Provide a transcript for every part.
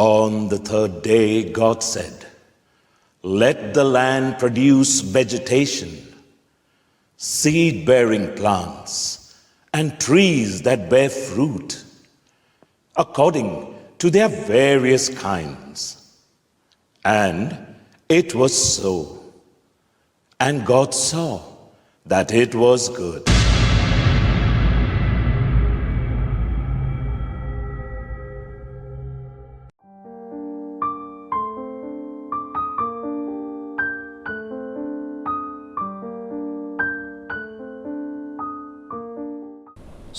On the third day, God said, "Let the land produce vegetation, seed-bearing plants, and trees that bear fruit, according to their various kinds." And it was so. And God saw that it was good.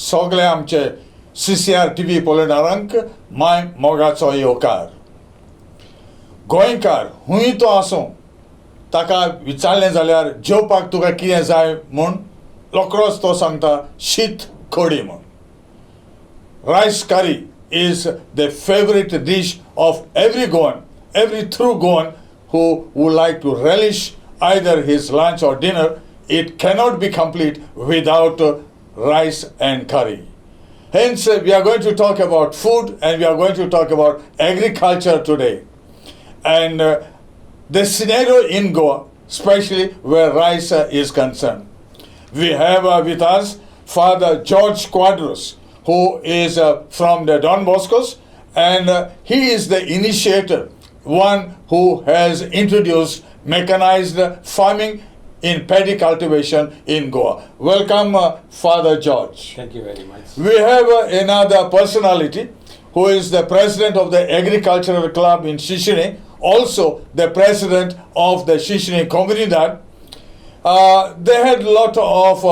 सगळे आमचे CCR TV पळयणाऱ्यांक my मोगाचो येवकार. गोंयकार हुंय तो आसूं, ताका विचारलें जाल्यार जेवपाक तुका कितें जाय म्हूण रोखडोच तो सांगता शीत कडी म्हूण. Rice curry is the favorite dish of every Goan, every true Goan who would like to relish either his lunch or dinner. It cannot be complete without rice and curry. Hence, we are going to talk about food and we are going to talk about agriculture today. And the scenario in Goa, especially where rice is concerned. We have with us Father George Quadros, who is from the Don Boscos, and he is the initiator, one who has introduced mechanized farming in paddy cultivation in Goa. Welcome, Father George. Thank you very much. We have another personality who is the president of the Agricultural Club in Shishini, also the president of the Shishini Comunidad. They had a lot of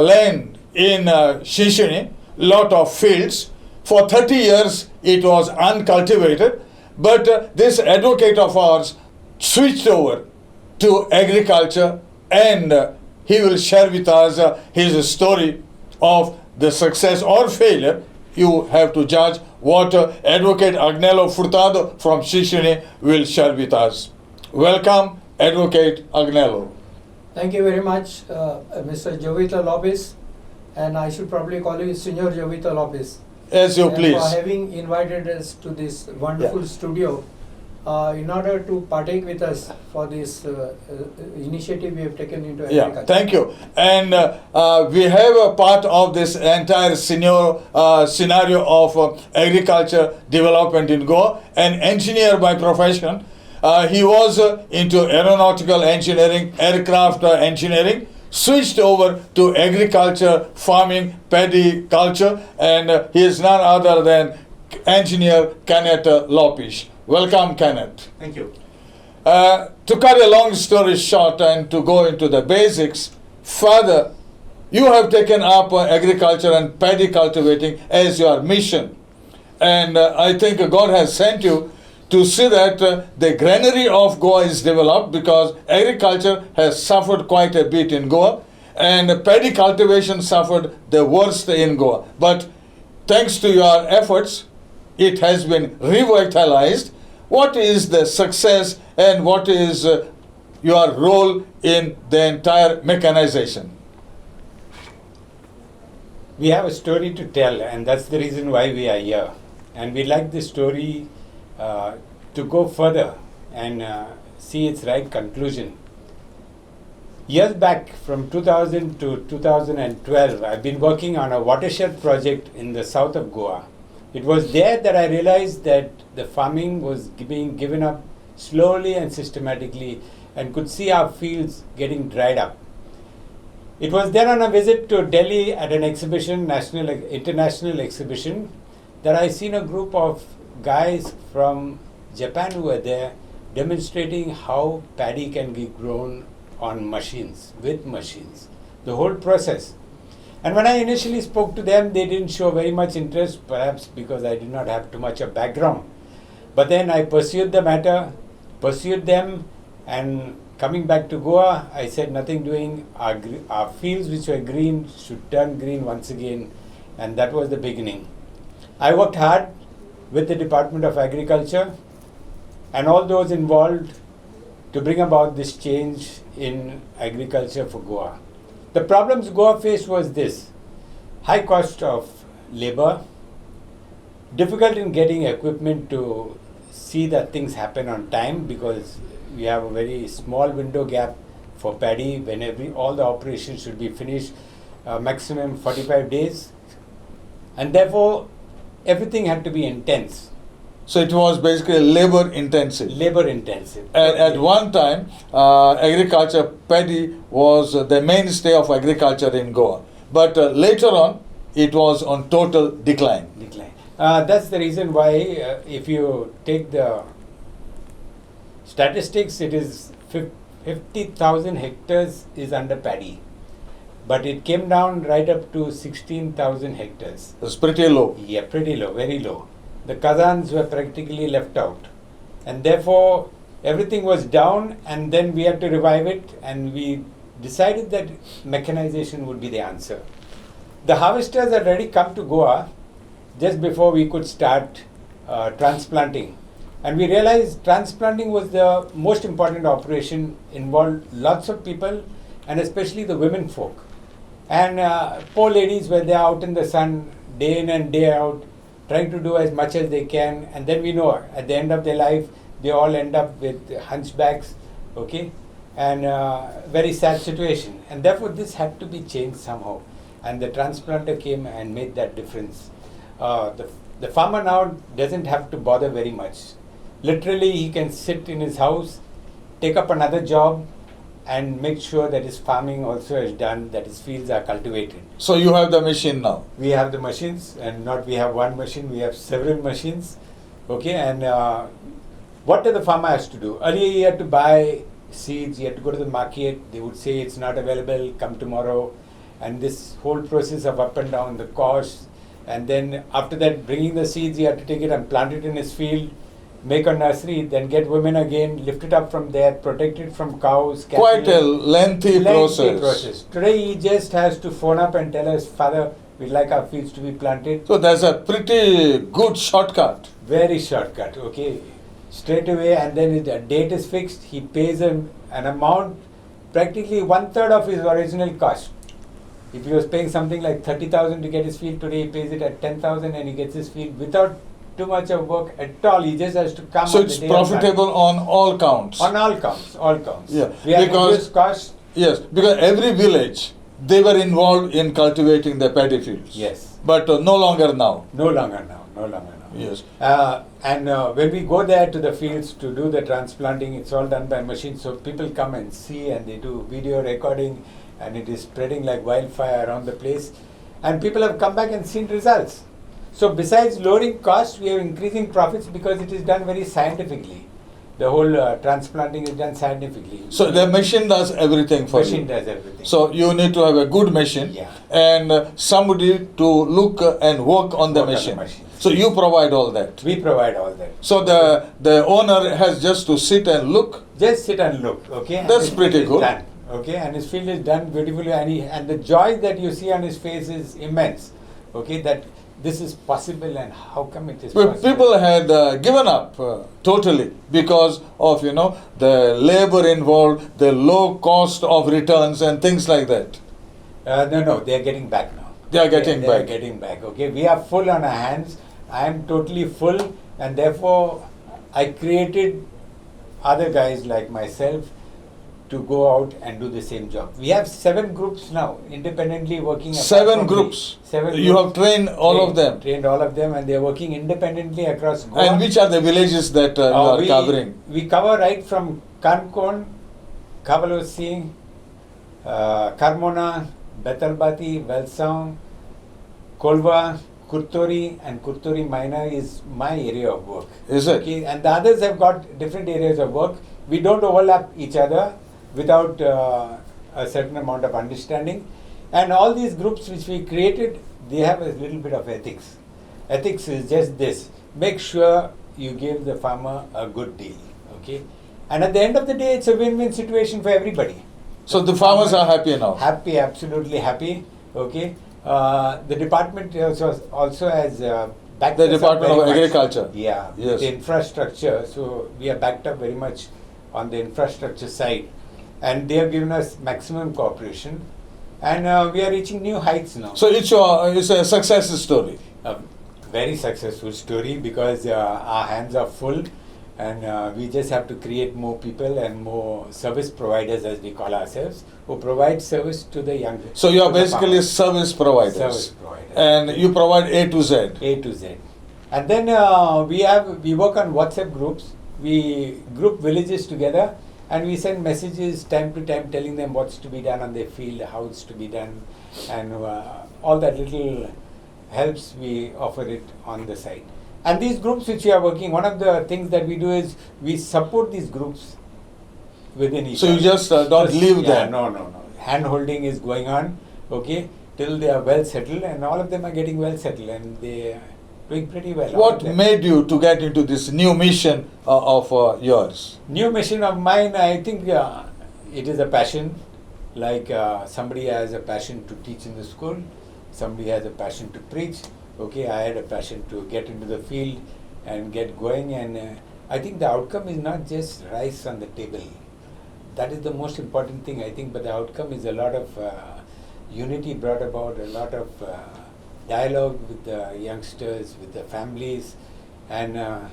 land in Shishini, lot of fields. For 30 years it was uncultivated, but this advocate of ours switched over to agriculture, and he will share with us his story of the success or failure. You have to judge what Advocate Agnello Furtado from Shishini will share with us. Welcome, Advocate Agnello. Thank you very much, Mr. Jovito Lopes, and I should probably call you Senor Jovito Lopes. As you and please. For having invited us to this wonderful studio in order to partake with us for this initiative we have taken into agriculture. Yeah, thank you. And we have a part of this entire scenario of agriculture development in Goa, an engineer by profession. He was into aeronautical engineering, aircraft engineering, switched over to agriculture, farming, paddy culture, and he is none other than engineer Kenneth Lopes. Welcome, Kenneth. Thank you. To cut a long story short and to go into the basics, Father, you have taken up agriculture and paddy cultivating as your mission. And I think God has sent you to see that the granary of Goa is developed, because agriculture has suffered quite a bit in Goa and paddy cultivation suffered the worst in Goa. But thanks to your efforts, it has been revitalized. What is the success and what is your role in the entire mechanization? We have a story to tell, and that's the reason why we are here. And we like this story to go further and see its right conclusion. Years back, from 2000 to 2012, I've been working on a watershed project in the south of Goa. It was there that I realized that the farming was being given up slowly and systematically, and could see our fields getting dried up. It was then on a visit to Delhi at an exhibition, international exhibition, that I seen a group of guys from Japan who were there demonstrating how paddy can be grown on machines, with machines, the whole process. And when I initially spoke to them, they didn't show very much interest, perhaps because I did not have too much of background. But then I pursued the matter, pursued them, and coming back to Goa, I said nothing doing. Our fields which were green should turn green once again, and that was the beginning. I worked hard with the Department of Agriculture and all those involved to bring about this change in agriculture for Goa. The problems Goa faced was this: high cost of labor, difficult in getting equipment to see that things happen on time, because we have a very small window gap for paddy when all the operations should be finished, maximum 45 days, and therefore everything had to be intense, So it was basically labor intensive. labor intensive. At one time, agriculture, paddy was the mainstay of agriculture in Goa. But later on, it was on total decline. Decline. That's the reason why, if you take the statistics, it is 50,000 hectares is under paddy, but it came down right up to 16,000 hectares. It's pretty low. Yeah, pretty low, very low. The Kazans were practically left out, and therefore everything was down, and then we had to revive it, and we decided that mechanization would be the answer. The harvesters had already come to Goa just before we could start transplanting, and we realized transplanting was the most important operation, involved lots of people, and especially the women folk. And poor ladies, when they're out in the sun day in and day out, trying to do as much as they can, and then we know at the end of their life they all end up with hunchbacks, okay, and very sad situation. And therefore this had to be changed somehow, and the transplanter came and made that difference. The farmer now doesn't have to bother very much. Literally, he can sit in his house, take up another job, and make sure that his farming also is done, that his fields are cultivated. So you have the machine now. We have the machines, and not we have one machine, we have several machines. Okay, and what the farmer has to do? Earlier he had to buy seeds, he had to go to the market, they would say it's not available, come tomorrow. And this whole process of up and down, the cost, and then after that bringing the seeds, he had to take it and plant it in his field, make a nursery, then get women again, lift it up from there, protect it from cows, cattle. Quite a lengthy process. Today he just has to phone up and tell us, Father, we'd like our fields to be planted. So that's a pretty good shortcut. Very shortcut, okay. Straight away, and then the date is fixed, he pays an amount, practically 1/3 of his original cost. If he was paying something like 30,000 to get his field, today he pays it at 10,000 and he gets his field without too much of work at all. He just has to come. So on it's the day of profitable on all counts. planting. On all counts, all counts. Yeah, We have because- reduced cost. Yes, because every village, they were involved in cultivating the paddy fields. Yes. But no longer now. No longer now, no longer now. Yes. And when we go there to the fields to do the transplanting, it's all done by machine. So people come and see, and they do video recording, and it is spreading like wildfire around the place. And people have come back and seen results. So besides lowering costs, we are increasing profits because it is done very scientifically. The whole transplanting is done scientifically. So the machine does everything for Machine you. does everything. So you need to have a good machine Yeah. and somebody to look and work on the Work on the machine. machine. So you provide all that. We provide all that. So the owner has just to sit and look. Just sit and look, okay? And That's his pretty field is good. Done, okay, and his field is done beautifully, and the joy that you see on his face is immense. Okay, that this is possible, and how come it is But possible? people had given up totally because of the labor involved, the low cost of returns and things like that. No, they are getting back now. They are getting They back. are getting back. Okay, we are full on our hands. I am totally full, and therefore I created other guys like myself to go out and do the same job. We have 7 groups now, independently working. apart 7 from me. groups. 7 You groups. have trained all of them. Trained all of them, and they are working independently across Goa. And which are the villages that you are covering? We cover right from Kankon, Kavalosi, Carmona, Betalbati, Valsaung, Kolva, Kurtori, and Kurtori Minor is my area of work. Is it? Okay, and the others have got different areas of work. We don't overlap each other without a certain amount of understanding. And all these groups which we created, they have a little bit of ethics. Ethics is just this: make sure you give the farmer a good deal. Okay, and at the end of the day, it's a win-win situation for everybody. So the farmers are happy now. Happy, absolutely happy. Okay, the department also has backed The us up Department very of much. Agriculture. Yeah, Yes. the infrastructure. So we are backed up very much on the infrastructure side, and they have given us maximum cooperation, and we are reaching new heights now. So it's a success story. very successful story because our hands are full, and we just have to create more people and more service providers, as we call ourselves, who provide service to the young. So you are to the basically farmers. service providers. Service providers. And you provide A to Z. A to Z. And then we work on WhatsApp groups. We group villages together and we send messages time to time telling them what's to be done on their field, how it's to be done, and all that little helps we offer it on the side. And these groups which we are working, one of the things that we do is we support these groups within each So you other. just don't leave Yeah, them. no. Hand holding is going on, okay, till they are well settled, and all of them are getting well settled and they are doing pretty well. all of What them. made you to get into this new mission of yours? New mission of mine, I think it is a passion. Like somebody has a passion to teach in the school, somebody has a passion to preach. Okay, I had a passion to get into the field and get going, and I think the outcome is not just rice on the table. That is the most important thing, I think, but the outcome is a lot of unity brought about, a lot of dialogue with the youngsters, with the families, and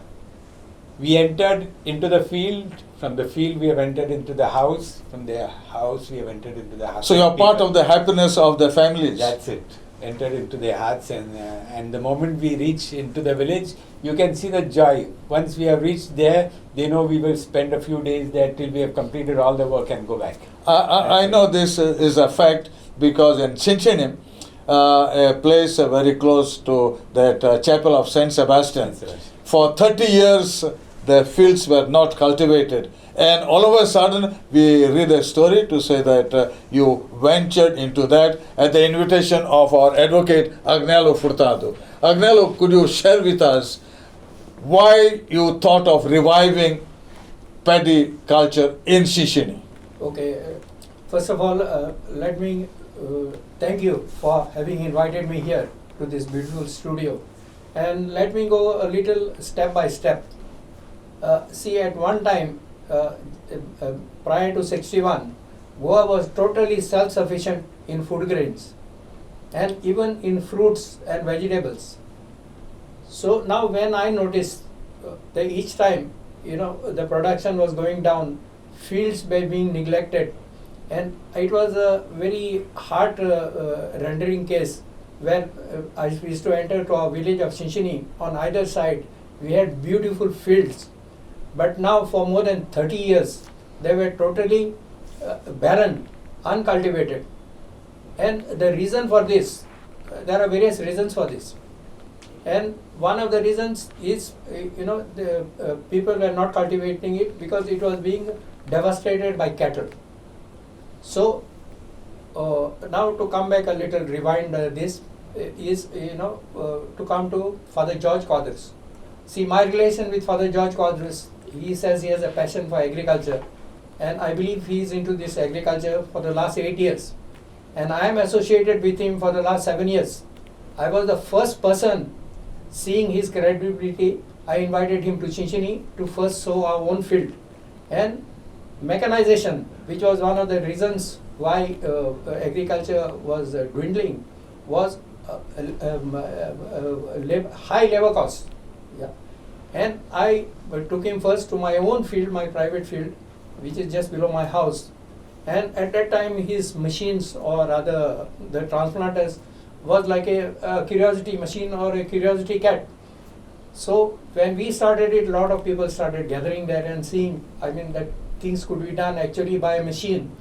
we entered into the field. From the field, we have entered into the house. From the house, we have entered into the heart. So you are part of the happiness of the families. That's it. Entered into their hearts, and the moment we reach into the village, you can see the joy. Once we have reached there, they know we will spend a few days there till we have completed all the work and go back. I know this is a fact because in Chinchinim, a place very close to that chapel of Saint Sebastian, Saint Sebastian. for 30 years the fields were not cultivated. And all of a sudden, we read a story to say that you ventured into that at the invitation of our advocate Agnello Furtado. Agnello, could you share with us why you thought of reviving paddy culture in Shishini? Okay, first of all, let me thank you for having invited me here to this beautiful studio. And let me go a little step by step. See, at one time, prior to 61, Goa was totally self-sufficient in food grains and even in fruits and vegetables. So now when I noticed that each time, the production was going down, fields were being neglected, and it was a very heart rendering case where I used to enter to our village of Chinchini. On either side, we had beautiful fields. But now for more than 30 years, they were totally barren, uncultivated. And the reason for this, there are various reasons for this. And one of the reasons is, the people were not cultivating it because it was being devastated by cattle. So now to come back a little, rewind this, is, to come to Father George Quadras. See, my relation with Father George Quadras, he says he has a passion for agriculture, and I believe he is into this agriculture for the last 8 years. And I am associated with him for the last 7 years. I was the first person seeing his credibility. I invited him to Chinchini to first sow our own field. And mechanization, which was one of the reasons why agriculture was dwindling, was high labor costs. Yeah. And I took him first to my own field, my private field, which is just below my house. And at that time, his machines, or rather the transplanters, was like a curiosity machine or a curiosity cat. So when we started it, a lot of people started gathering there and seeing, that things could be done actually by a machine.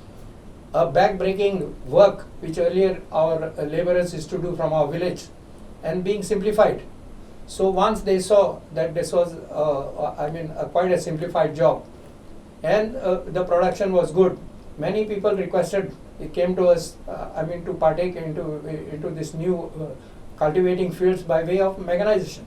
A back-breaking work which earlier our laborers used to do from our village, and being simplified. So once they saw that this was, quite a simplified job, and the production was good, many people requested, it came to us, to partake into this new cultivating fields by way of mechanization.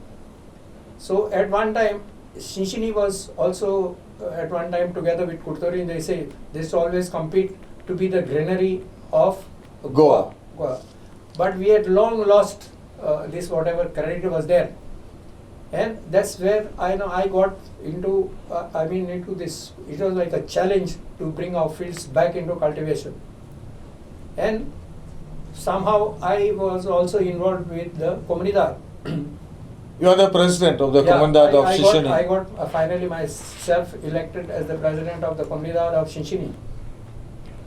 So at one time, Chinchini was also at one time together with Kurtori, they say they used to always compete to be the granary of Goa. But we had long lost this whatever credit was there. And that's where I got into, into this. It was like a challenge to bring our fields back into cultivation. And somehow I was also involved with the Comunidad. You are the president of the Yeah, Comunidad of I Shishini. got finally myself elected as the president of the Comunidad of Shinshini.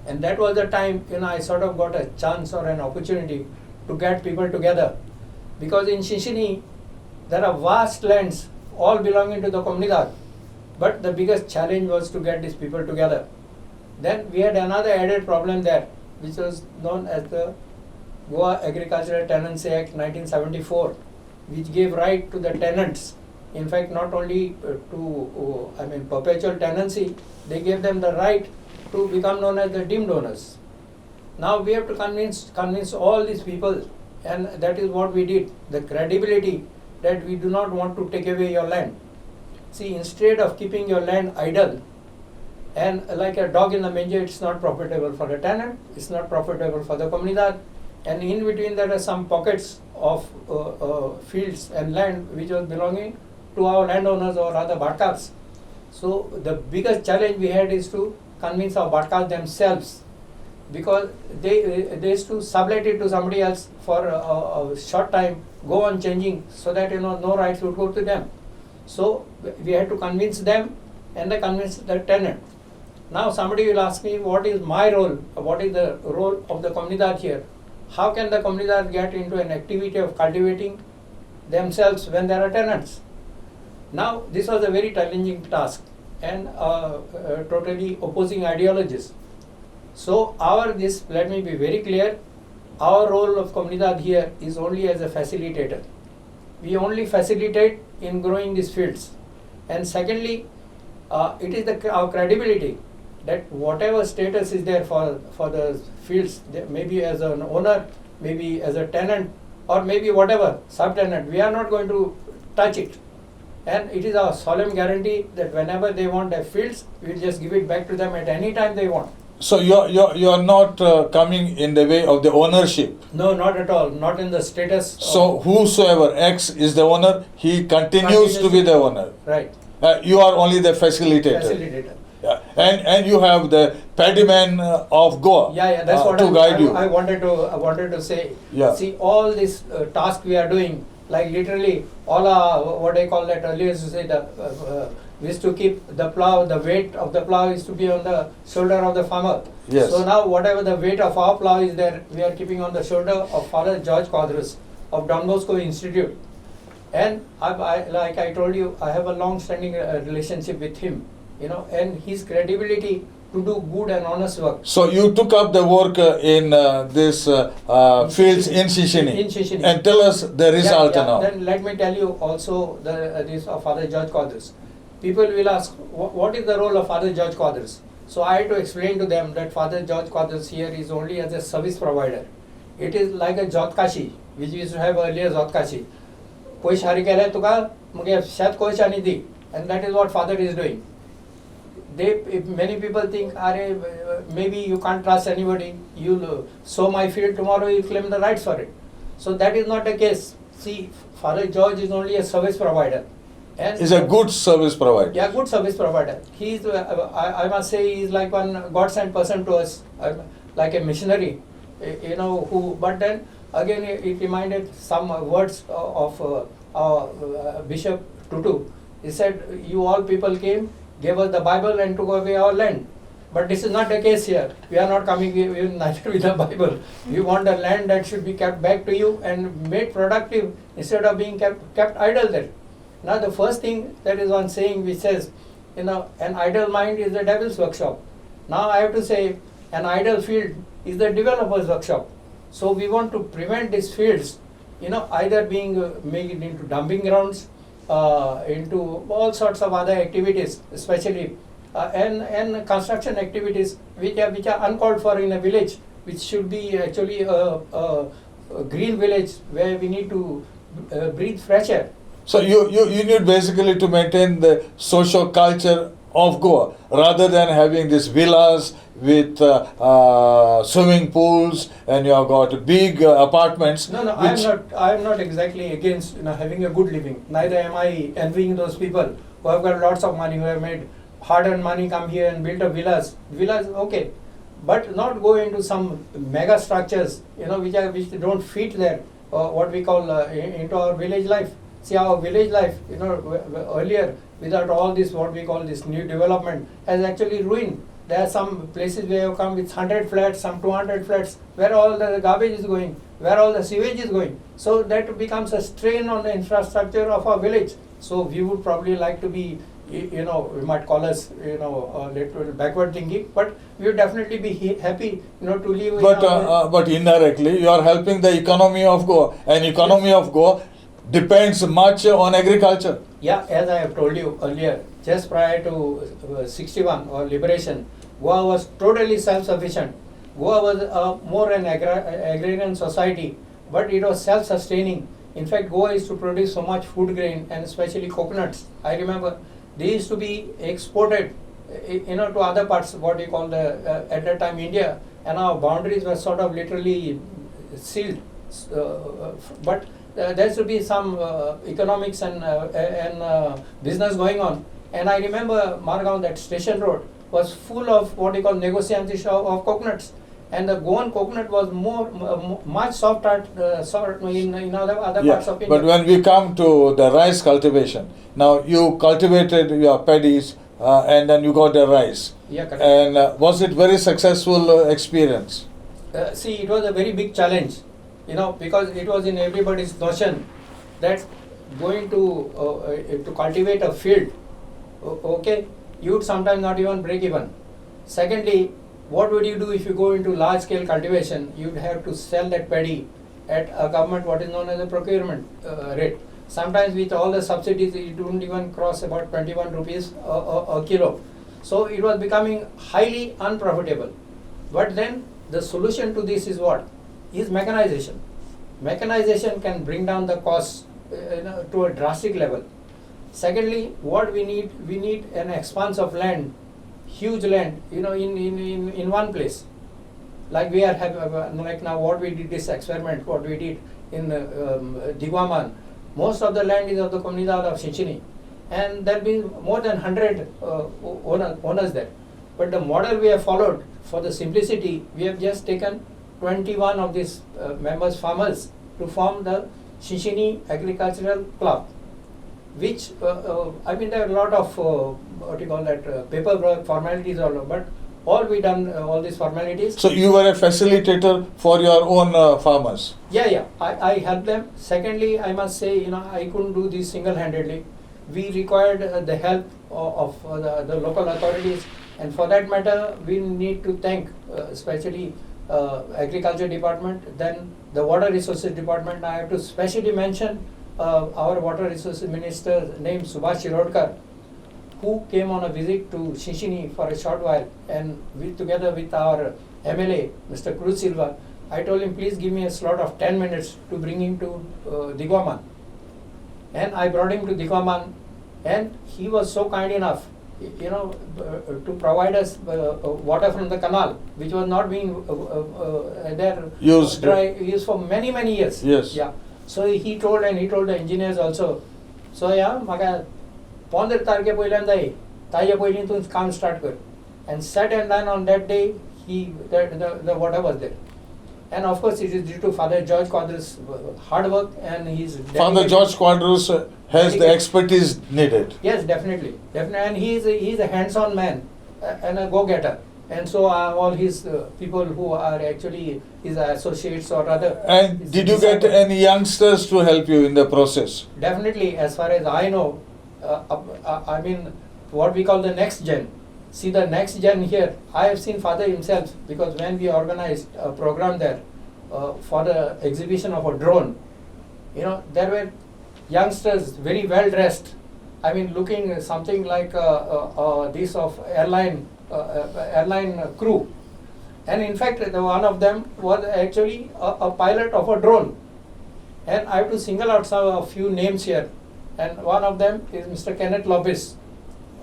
And that was the time, I sort of got a chance or an opportunity to get people together. Because in Shinshini, there are vast lands, all belonging to the Comunidad. But the biggest challenge was to get these people together. Then we had another added problem there, which was known as the Goa Agricultural Tenancy Act 1974, which gave right to the tenants. In fact, not only perpetual tenancy, they gave them the right to become known as the deemed owners. Now we have to convince all these people, and that is what we did. The credibility that we do not want to take away your land. See, instead of keeping your land idle, and like a dog in the manger, it's not profitable for the tenant, it's not profitable for the comunidad, and in between there are some pockets of fields and land which was belonging to our landowners or other Bhatkas. So the biggest challenge we had is to convince our Bhatkas themselves, because they used to sublet it to somebody else for a short time, go on changing, so that no rights would go to them. So we had to convince them, and they convinced the tenant. Now somebody will ask me, what is my role? What is the role of the comunidad here? How can the comunidad get into an activity of cultivating themselves when there are tenants? Now this was a very challenging task, and totally opposing ideologies. So let me be very clear, our role of comunidad here is only as a facilitator. We only facilitate in growing these fields. And secondly, it is our credibility that whatever status is there for the fields, maybe as an owner, maybe as a tenant, or maybe whatever, subtenant, we are not going to touch it. And it is our solemn guarantee that whenever they want their fields, we will just give it back to them at any time they want. So you are not coming in the way of the ownership. No, not at all. Not in the status. So whosoever X is the owner, he continues to be the owner. Right. You are only the facilitator. Facilitator. Yeah. And you have the Paddy man of Goa. Yeah, that's what to guide you. I wanted to say. Yeah. See, all this task we are doing, like literally all our, what I call that earlier used to say, we used to keep the plow, the weight of the plow is to be on the shoulder of the farmer. Yes. So now whatever the weight of our plow is there, we are keeping on the shoulder of Father George Quadras of Don Bosco Institute. And like I told you, I have a long-standing relationship with him, and his credibility to do good and honest work. So you took up the work in this fields in Shishini. In Shishini. And tell us the result now. Then let me tell you also this of Father George Quadras. People will ask, what is the role of Father George Quadras? So I had to explain to them that Father George Quadras here is only as a service provider. It is like a Jotkashi, which we used to have earlier Jotkashi. Koi shari kare tuka, muge shayad koi shani di. And that is what Father is doing. Many people think, maybe you can't trust anybody, you'll sow my field, tomorrow you claim the rights for it. So that is not the case. See, Father George is only a service provider. And He's a good service provider. Yeah, good service provider. He's, I must say, he's like one God-sent person to us, like a missionary, but then again it reminded some words of Bishop Tutu. He said, you all people came, gave us the Bible and took away our land. But this is not the case here. We are not coming neither with the Bible. We want the land that should be kept back to you and made productive instead of being kept idle there. Now the first thing that is one saying which says, an idle mind is the devil's workshop. Now I have to say, an idle field is the developer's workshop. So we want to prevent these fields, either being made into dumping grounds, into all sorts of other activities, especially and construction activities which are uncalled for in a village, which should be actually a green village where we need to breathe fresh air. So you need basically to maintain the social culture of Goa rather than having these villas with swimming pools and you have got big apartments. No, I am not exactly against having a good living. Neither am I envying those people who have got lots of money, who have made hard-earned money, come here and built a villas. Villas, okay, but not go into some mega structures, which don't fit there. What we call into our village life. See, our village life, earlier, without all this, what we call this new development, has actually ruined. There are some places where you come with 100 flats, some 200 flats, where all the garbage is going, where all the sewage is going. So that becomes a strain on the infrastructure of our village. So we would probably like to be, we might call us, a little backward thinking, but we would definitely be happy, to live. But indirectly, you are helping the economy of Goa, and economy of Goa depends much on agriculture. Yeah, as I have told you earlier, just prior to 61 or liberation, Goa was totally self-sufficient. Goa was more an agrarian society, but it was self-sustaining. In fact, Goa used to produce so much food grain and especially coconuts. I remember they used to be exported, to other parts, what we call at that time India, and our boundaries were sort of literally sealed. But there should be some economics and business going on. And I remember Margaon, that station road was full of what we call negociantes of coconuts. And the Goan coconut was much softer in other parts of India. But when we come to the rice cultivation, now you cultivated your paddies and then you got the rice. Yeah, correct. And was it very successful experience? See, it was a very big challenge, because it was in everybody's notion that going to cultivate a field, okay, you would sometimes not even break even. Secondly, what would you do if you go into large scale cultivation? You'd have to sell that paddy at a government, what is known as a procurement rate. Sometimes with all the subsidies, it wouldn't even cross about 21 rupees a kilo. So it was becoming highly unprofitable. But then the solution to this is what? Is mechanization. Mechanization can bring down the costs to a drastic level. Secondly, what we need an expanse of land, huge land, in one place. Like we are like now what we did this experiment, what we did in Digwaman. Most of the land is of the Comunidad of Chinchini, and there have been more than 100 owners there. But the model we have followed, for the simplicity, we have just taken 21 of these members, farmers, to form the Chinchini Agricultural Club, which, there are a lot of, paperwork, formalities all over, but all we done, all these formalities. So you were a facilitator for your own farmers? Yeah, I helped them. Secondly, I must say, I couldn't do this single-handedly. We required the help of the local authorities, and for that matter, we need to thank especially Agriculture Department, then the Water Resources Department. I have to specially mention our Water Resources Minister named Subhash Shirodkar, who came on a visit to Chinchini for a short while, and together with our MLA, Mr. Cruz Silva, I told him, please give me a slot of 10 minutes to bring him to Digwaman. And I brought him to Digwaman, and he was so kind enough, to provide us water from the canal, which was not being used for many, many years. Yes. Yeah. So he told the engineers also, so yeah, maga 15 तारखे पहिल्यांदा ताज्या पयलीं तूं काम start कर. And said and done, on that day, the water was there. And of course, it is due to Father George Quadros' hard work and his Father George Quadros has the expertise needed. Yes, definitely. And he is a hands-on man and a go-getter. And so are all his people who are actually his associates or other. And did you get any youngsters to help you in the process? Definitely, as far as I know, what we call the next gen. See, the next gen here, I have seen Father himself, because when we organized a program there for the exhibition of a drone, there were youngsters very well dressed. Looking something like this of airline crew. And in fact, one of them was actually a pilot of a drone. And I have to single out a few names here. And one of them is Mr. Kenneth Lopes,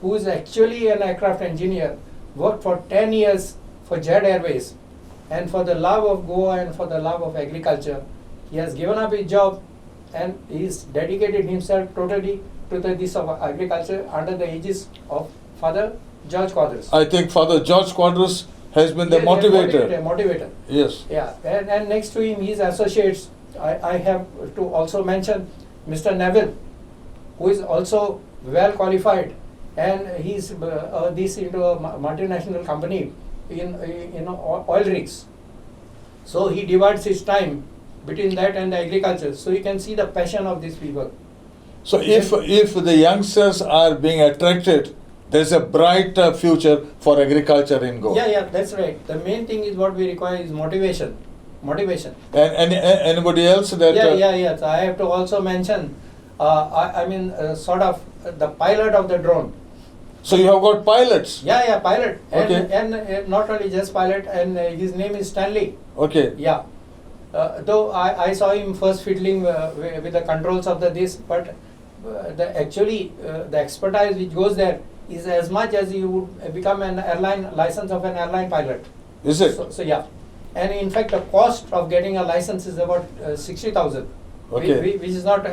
who is actually an aircraft engineer, worked for 10 years for Jet Airways. And for the love of Goa and for the love of agriculture, he has given up his job and he's dedicated himself totally to this of agriculture under the aegis of Father George Quadros. I think Father George Quadros has been the motivator. Yes. Yeah, and next to him, his associates. I have to also mention Mr. Neville, who is also well qualified, and he's this into a multinational company in oil rigs. So he divides his time between that and the agriculture. So you can see the passion of these people. So if the youngsters are being attracted, there's a bright future for agriculture in Goa. Yeah, that's right. The main thing is what we require is motivation. Motivation. And anybody else that? Yeah. So I have to also mention, sort of the pilot of the drone. So you have got pilots. Yeah, pilot. Okay. And not only just pilot, and his name is Stanley. Okay. Yeah. Though I saw him first fiddling with the controls of this, but the expertise which goes there is as much as you would become an license of an airline pilot. Is it? So yeah, and in fact the cost of getting a license is about 60,000. Okay. Which is not,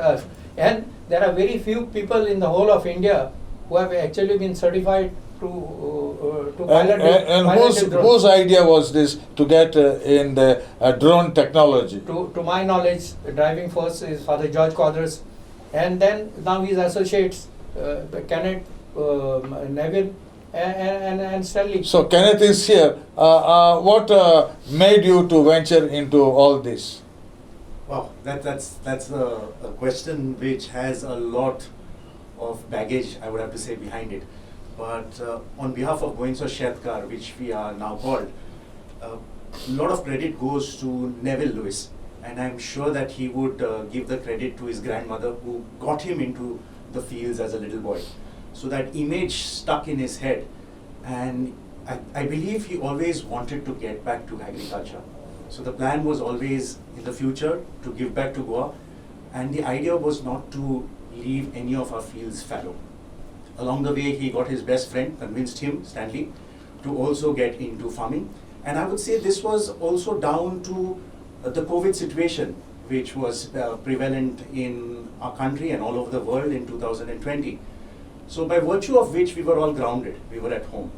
and there are very few people in the whole of India who have actually been certified to pilot. And pilot a drone. whose idea was this to get in the drone technology? To my knowledge, the driving force is Father George Quadras, and then now his associates, Kenneth, Neville, and Stanley. So Kenneth is here. What made you to venture into all this? Wow, that's a question which has a lot of baggage, I would have to say, behind it. But on behalf of Goenso Shetkar, which we are now called, a lot of credit goes to Neville Lewis, and I'm sure that he would give the credit to his grandmother who got him into the fields as a little boy. So that image stuck in his head, and I believe he always wanted to get back to agriculture. So the plan was always in the future to give back to Goa, and the idea was not to leave any of our fields fallow. Along the way, he got his best friend, convinced him, Stanley, to also get into farming. And I would say this was also down to the COVID situation, which was prevalent in our country and all over the world in 2020. So by virtue of which we were all grounded, we were at home.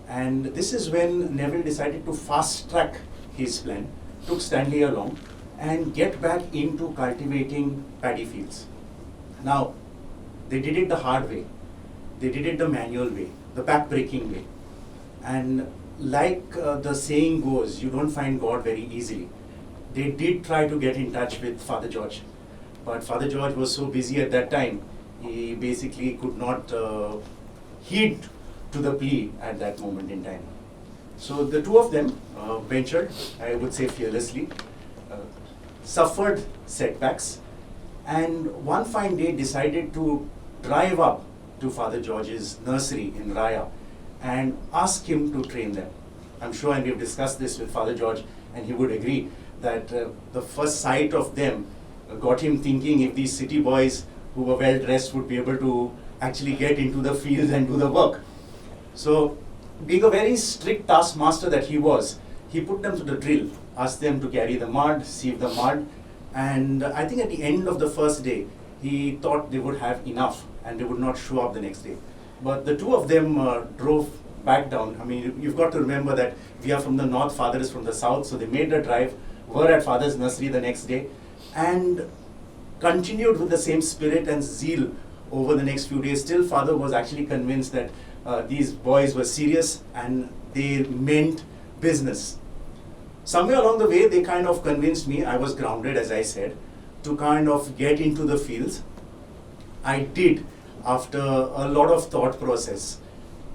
And this is when Neville decided to fast track his plan, took Stanley along, and get back into cultivating paddy fields. Now, they did it the hard way. They did it the manual way, the back-breaking way. And like the saying goes, you don't find God very easily. They did try to get in touch with Father George. But Father George was so busy at that time, he basically could not heed to the plea at that moment in time. So the two of them ventured, I would say fearlessly, suffered setbacks, and one fine day decided to drive up to Father George's nursery in Raya and ask him to train them. I'm sure, and we've discussed this with Father George, and he would agree that the first sight of them got him thinking if these city boys who were well dressed would be able to actually get into the fields and do the work. So, being a very strict taskmaster that he was, he put them to the drill, asked them to carry the mud, sieve the mud, and I think at the end of the first day, he thought they would have enough and they would not show up the next day. But the two of them drove back down. I mean, you've got to remember that we are from the north, Father is from the south, so they made the drive, were at Father's nursery the next day, and continued with the same spirit and zeal over the next few days. Still, Father was actually convinced that these boys were serious and they meant business. Somewhere along the way, they kind of convinced me, I was grounded, as I said, to kind of get into the fields. I did, after a lot of thought process.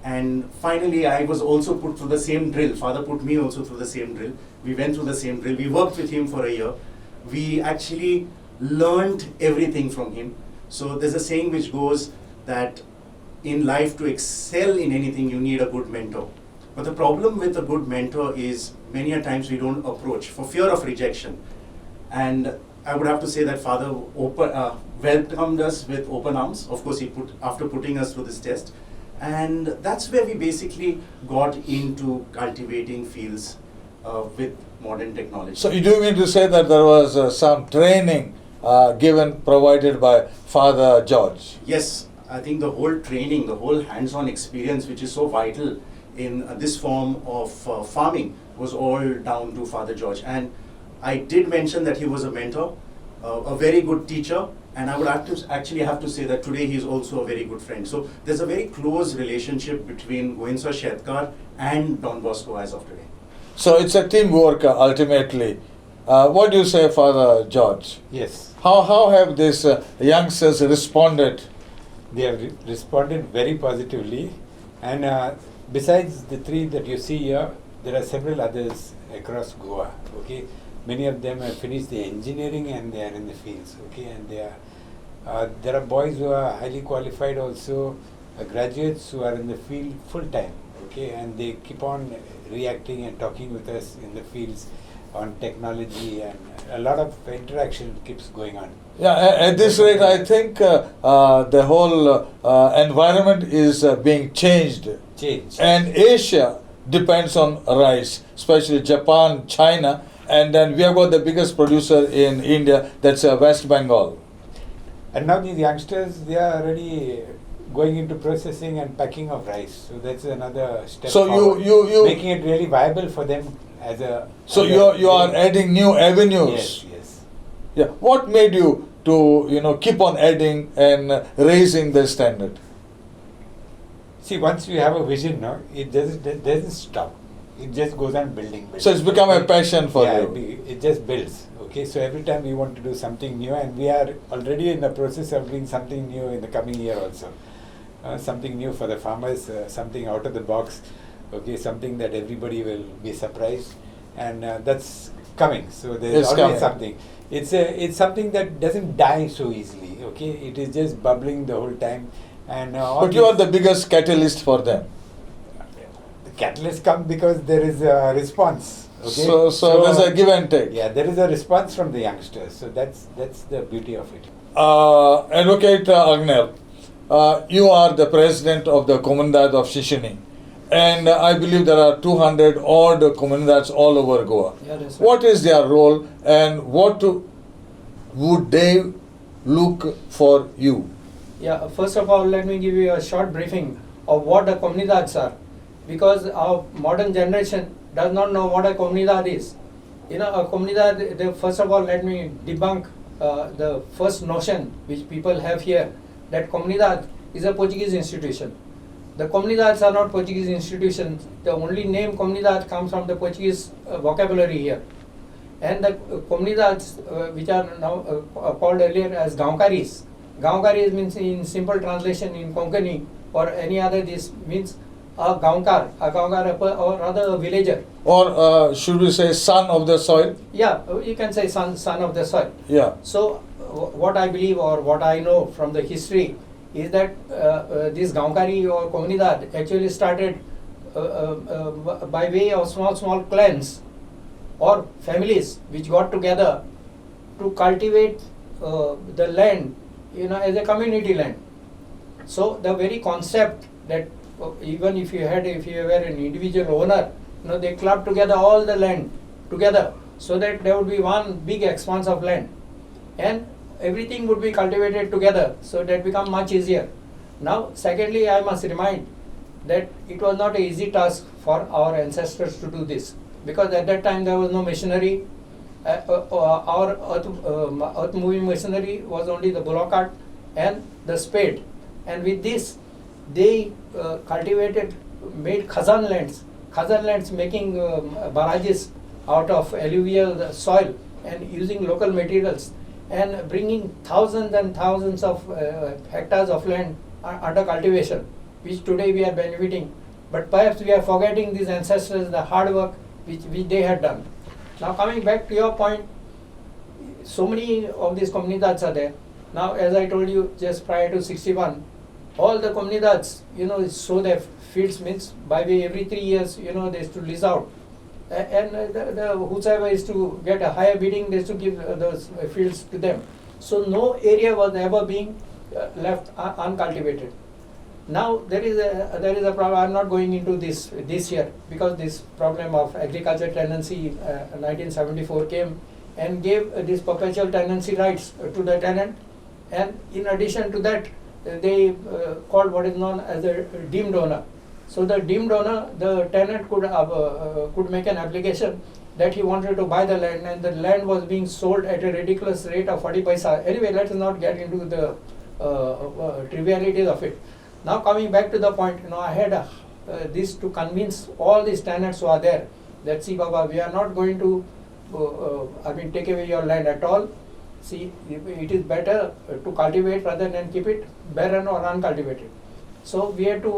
And finally, I was also put through the same drill. Father put me also through the same drill. We went through the same drill. We worked with him for a year. We actually learned everything from him. So there's a saying which goes that in life, to excel in anything, you need a good mentor. But the problem with a good mentor is many a times we don't approach for fear of rejection. And I would have to say that Father welcomed us with open arms. Of course, after putting us through this test. And that's where we basically got into cultivating fields with modern technology. So you do mean to say that there was some training provided by Father George? Yes, I think the whole training, the whole hands-on experience, which is so vital in this form of farming, was all down to Father George. And I did mention that he was a mentor, a very good teacher, And I would actually have to say that today he is also a very good friend. So there's a very close relationship between Goensa Shetkar and Don Bosco as of today. So it's a teamwork ultimately. What do you say, Father George? Yes, How have these youngsters responded? they have responded very positively. And besides the three that you see here, there are several others across Goa. Okay, many of them have finished the engineering and they are in the fields. Okay, and there are boys who are highly qualified also, graduates who are in the field full time. Okay, and they keep on reacting and talking with us in the fields on technology, and a lot of interaction keeps going on. Yeah, at this rate, I think the whole environment is being changed. Change. And Asia depends on rice, especially Japan, China, and then we have got the biggest producer in India, that's West Bengal. And now these youngsters, they are already going into processing and packing of rice. So that's another step So forward, you making it really viable for them as a. so as you a- are adding new avenues. Yes, yes. Yeah. What made you to keep on adding and raising the standard? See, once you have a vision, no, it doesn't stop. It just goes on building. So it's become a passion for yeah, you. it just builds. Okay, so every time we want to do something new, and we are already in the process of doing something new in the coming year also. Something new for the farmers, something out of the box. Okay, something that everybody will be surprised, and that's coming. So there's It's always coming. something. It's something that doesn't die so easily. Okay, it is just bubbling the whole time, and all But you are these- the biggest catalyst for them. the catalyst come because there is a response. Okay? So there's a give and take. Yeah, there is a response from the youngsters. So that's the beauty of it. Advocate Agnel, you are the president of the Comunidad of Shishini, and I believe there are 200 odd comunidades all over Goa. Yeah, that's right. What is their role, and what would they look for you? Yeah, first of all, let me give you a short briefing of what the comunidades are, because our modern generation does not know what a comunidad is. A comunidad, first of all, let me debunk the first notion which people have here, that comunidad is a Portuguese institution. The comunidades are not Portuguese institutions. The only name comunidad comes from the Portuguese vocabulary here. And the comunidades, which are now called earlier as gaonkaris. Gaonkaris means, in simple translation in Konkani or any other, this means a gaonkar, or rather a villager. Or should we say son of the soil? Yeah, you can say son of the soil. Yeah. So what I believe or what I know from the history is that this Gaonkari or Comunidad actually started by way of small clans or families which got together to cultivate the land, as a community land. So the very concept that even if you were an individual owner, they clubbed together all the land together so that there would be one big expanse of land, and everything would be cultivated together, so that become much easier. Now, secondly, I must remind that it was not an easy task for our ancestors to do this, because at that time there was no machinery. Our earth moving machinery was only the bullock cart and the spade, and with this they cultivated, made khazan lands, making barrages out of alluvial soil and using local materials, and bringing thousands and thousands of hectares of land under cultivation, which today we are benefiting. But perhaps we are forgetting these ancestors, the hard work which they had done. Now, coming back to your point, so many of these comunidades are there. Now, as I told you just prior to 61, all the comunidades, sow their fields, means by way every 3 years, they used to lease out. And whosoever is to get a higher bidding, they used to give those fields to them. So no area was ever being left uncultivated. Now there is a problem. I am not going into this year, because this problem of agriculture tenancy 1974 came and gave this perpetual tenancy rights to the tenant, and in addition to that, they called what is known as a deemed owner. So the deemed owner, the tenant could make an application that he wanted to buy the land, and the land was being sold at a ridiculous rate of 40 paisa. Anyway, let us not get into the trivialities of it. Now coming back to the point, I had this to convince all these tenants who are there that, see Baba, we are not going to take away your land at all. See, it is better to cultivate rather than keep it barren or uncultivated. So we have to,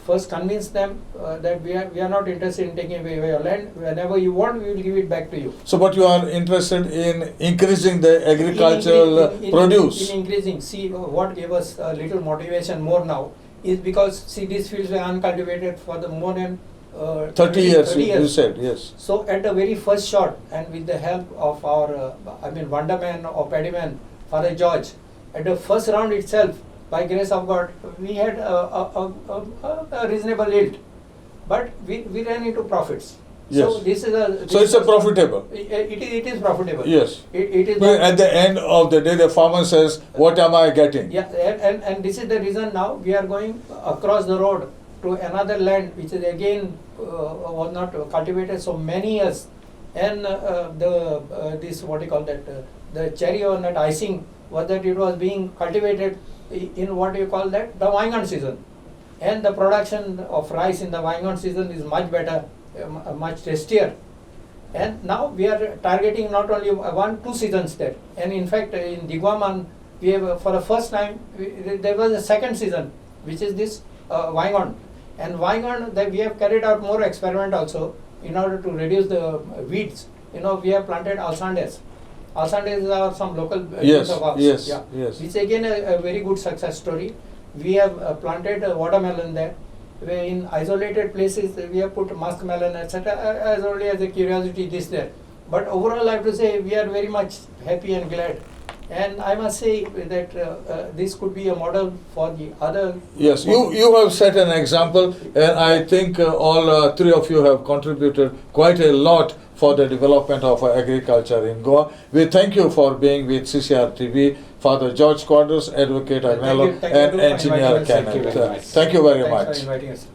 first convince them that we are not interested in taking away your land. Whenever you want, we will give it back to you. So, but you are interested in increasing the agricultural produce? In increasing. See, what gave us a little motivation more now is because, see, these fields were uncultivated for the more than 30 years, you said, yes. So at the very first shot, and with the help of our, Wonderman or Paddyman, Father George, at the first round itself, by grace of God, we had a reasonable yield, but we ran into profits. Yes. So this is so it's a profitable. It is profitable. Yes. It is. But at the end of the day, the farmer says, "What am I getting?" Yeah, and this is the reason now we are going across the road to another land which is again was not cultivated so many years, and the cherry on that icing was that it was being cultivated in what you call that the Vineland season, and the production of rice in the Vineland season is much better, much tastier. And now we are targeting not only 1-2 seasons there, and in fact in Digwaman we have for the first time there was a second season which is this Vineland. And Vineland, that we have carried out more experiment also in order to reduce the weeds. We have planted alsandes. Alsandes are some local yes, of ours. yes, yeah. yes. It's again a very good success story. We have planted watermelon there. Where in isolated places we have put muskmelon, etc. As only as a curiosity, this there. But overall, I have to say we are very much happy and glad. And I must say that this could be a model for the other. Yes, you have set an example, and I think all three of you have contributed quite a lot for the development of agriculture in Goa. We thank you for being with CCR TV, Father George Quadros, Advocate Agnello, and Engineer Kenneth. Thank you very much. Thanks for inviting us.